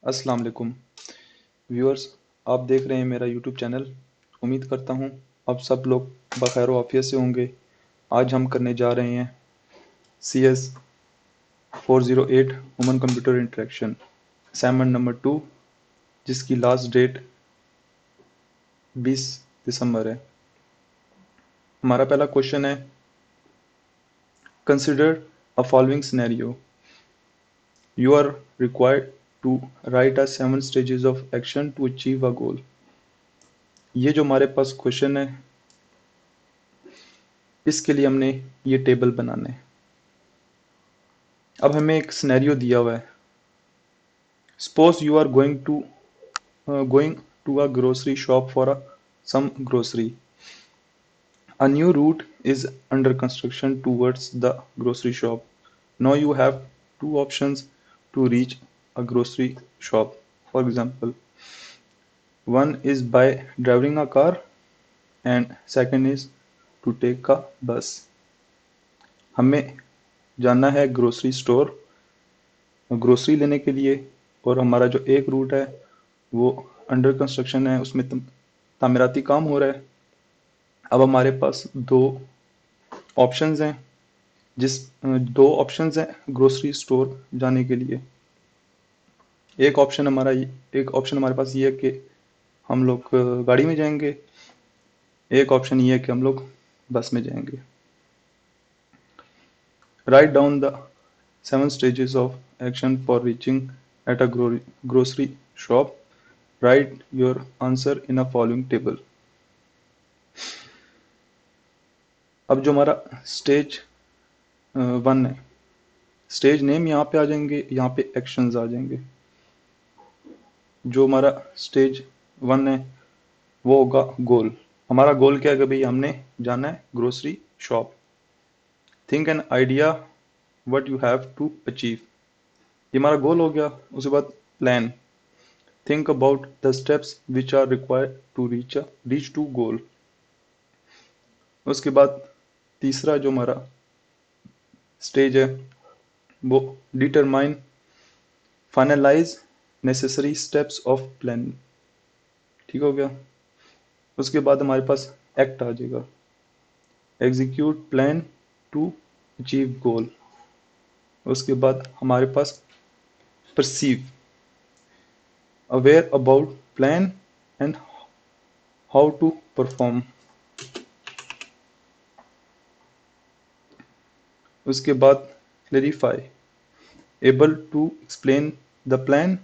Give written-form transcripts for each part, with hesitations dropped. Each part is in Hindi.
अस्सलाम वालेकुम व्यूअर्स। आप देख रहे हैं मेरा यूट्यूब चैनल। उम्मीद करता हूँ आप सब लोग बखैर व आफियत से होंगे। आज हम करने जा रहे हैं CS 408 human computer interaction assignment number 2, जिसकी लास्ट डेट 20 दिसंबर है। हमारा पहला क्वेश्चन है, consider a following scenario. You are required to write a 7 stages of action to achieve a goal. ये जो हमारे पास क्वेश्चन है, इसके लिए हमने ये टेबल बनाना है। अब हमें एक सिनेरियो दिया हुआ है। Suppose you are going to a grocery shop for some grocery. A new route is under construction towards the grocery shop. Now you have two options to reach a grocery shop. For example, one is by driving a car and second is to take a bus. हमें जाना है ग्रोसरी स्टोर ग्रोसरी लेने के लिए, और हमारा जो एक रूट है वो अंडर कंस्ट्रक्शन है, उसमें तामीराती काम हो रहा है। अब हमारे पास ऑप्शंस हैं दो ऑप्शंस हैं ग्रोसरी स्टोर जाने के लिए। एक ऑप्शन हमारे पास ये है कि हम लोग गाड़ी में जाएंगे, एक ऑप्शन ये है कि हम लोग बस में जाएंगे। Write down the 7 stages of action for reaching at a grocery shop. Right your answer in a following table. अब जो हमारा स्टेज 1 है, स्टेज नेम यहाँ पे आ जाएंगे, यहाँ पे एक्शंस आ जाएंगे। जो हमारा स्टेज 1 है वो होगा गोल। हमारा गोल क्या है कि भाई हमने जाना है grocery shop. Think an idea what you have to achieve. ये हमारा गोल हो गया। उसके बाद plan, think about the steps which are required to reach to goal. उसके बाद तीसरा जो हमारा स्टेज है वो determine finalise necessary steps of plan. ठीक हो गया। उसके बाद हमारे पास एक्ट आ जाएगा, execute plan to achieve goal. उसके बाद हमारे पास perceive, aware about plan and how to perform. उसके बाद clarify, able to explain the plan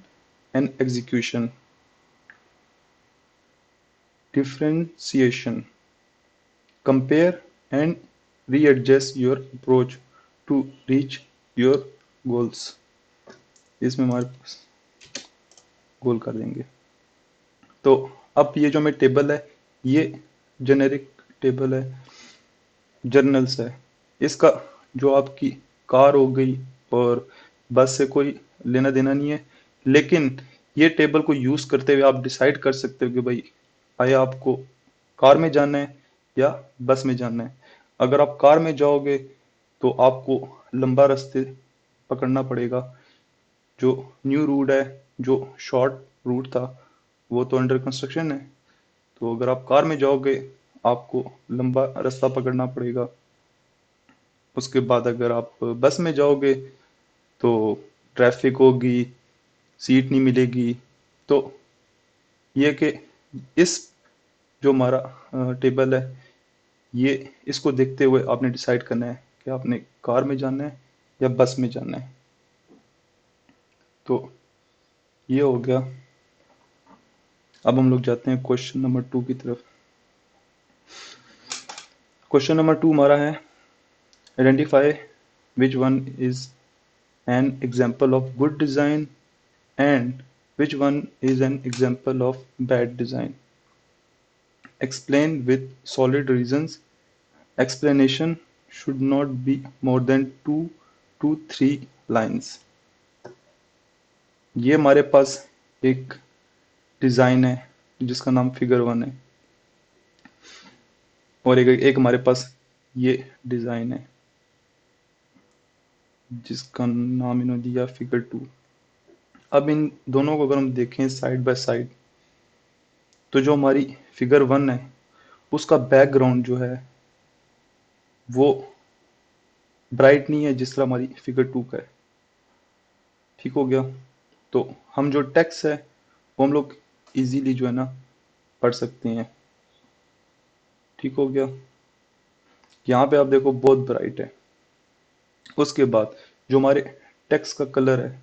and execution. Differentiation, compare and readjust your approach to reach your goals. इसमें हमारे पास गोल कर देंगे। तो अब ये जो हमें टेबल है, ये जेनेरिक टेबल है, जर्नल्स है। इसका जो आपकी कार हो गई और बस से कोई लेना देना नहीं है, लेकिन ये टेबल को यूज करते हुए आप डिसाइड कर सकते हो कि भाई आया आपको कार में जाना है या बस में जाना है। अगर आप कार में जाओगे तो आपको लंबा रास्ते पकड़ना पड़ेगा। जो न्यू रूट है, जो शॉर्ट रूट था, वो तो अंडर कंस्ट्रक्शन है। तो अगर आप कार में जाओगे आपको लंबा रास्ता पकड़ना पड़ेगा। उसके बाद अगर आप बस में जाओगे तो ट्रैफिक होगी, सीट नहीं मिलेगी। तो ये कि इस जो हमारा टेबल है, ये इसको देखते हुए आपने डिसाइड करना है कि आपने कार में जाना है या बस में जाना है। तो ये हो गया। अब हम लोग जाते हैं क्वेश्चन नंबर 2 की तरफ। क्वेश्चन नंबर 2 हमारा है, identify which one is an example of good design and which one is an example of bad design. Explain with solid reasons. Explanation should not be more than 2 to 3 lines. ये हमारे पास एक डिज़ाइन है जिसका नाम फिगर 1 है, और एक हमारे पास ये डिज़ाइन है जिसका नाम इन्होंने दिया फिगर 2। अब इन दोनों को अगर हम देखें साइड बाय साइड, तो जो हमारी फिगर 1 है उसका बैकग्राउंड जो है वो ब्राइट नहीं है जिस तरह हमारी फिगर 2 का है। ठीक हो गया। तो हम जो टेक्स्ट है वो हम लोग इजीली जो है ना पढ़ सकते हैं। ठीक हो गया। यहाँ पे आप देखो बहुत ब्राइट है। उसके बाद जो हमारे टेक्स्ट का कलर है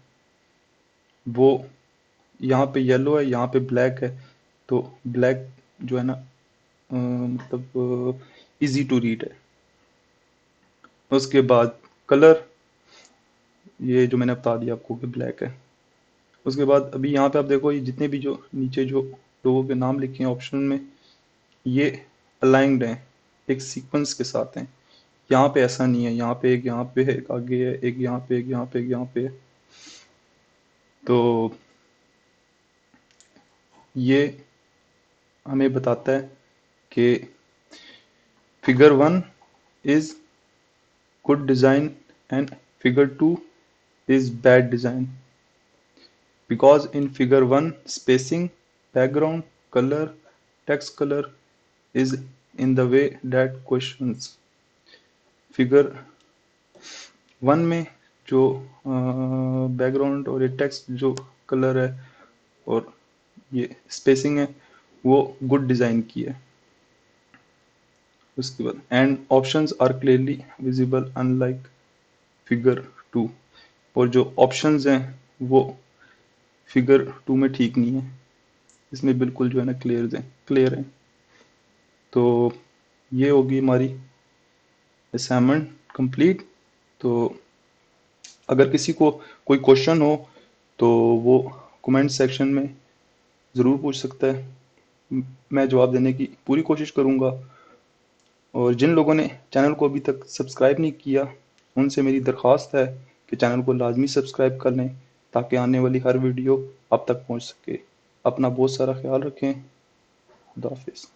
वो यहाँ पे येलो है, यहाँ पे ब्लैक है। तो ब्लैक जो है ना मतलब इजी टू रीड है। उसके बाद कलर, ये जो मैंने बता दिया आपको कि ब्लैक है। उसके बाद अभी यहाँ पे आप देखो ये जितने भी जो नीचे जो लोगों के नाम लिखे हैं ऑप्शन में, ये अलाइंड हैं, एक सीक्वेंस के साथ हैं। यहाँ पे ऐसा नहीं है, यहाँ पे एक, यहाँ पे एक आगे है, एक यहाँ पे, एक यहाँ पे, एक यहाँ पे है। तो ये हमें बताता है कि figure 1 is good design and figure 2 is bad design, because in figure 1 spacing, background color, text color is in the way that questions. Figure 1 में जो बैकग्राउंड और ये टेक्स्ट जो कलर है और ये स्पेसिंग है वो गुड डिज़ाइन की है। उसके बाद and options are clearly visible unlike figure 2, और जो ऑप्शंस हैं वो फिगर 2 में ठीक नहीं है, इसमें बिल्कुल जो है ना क्लियर है। तो ये होगी हमारी असाइनमेंट कंप्लीट। तो अगर किसी को कोई क्वेश्चन हो तो वो कमेंट सेक्शन में ज़रूर पूछ सकता है, मैं जवाब देने की पूरी कोशिश करूँगा। और जिन लोगों ने चैनल को अभी तक सब्सक्राइब नहीं किया उनसे मेरी दरख्वास्त है कि चैनल को लाजमी सब्सक्राइब कर लें ताकि आने वाली हर वीडियो आप तक पहुंच सके। अपना बहुत सारा ख्याल रखें। खुदा हाफिज़।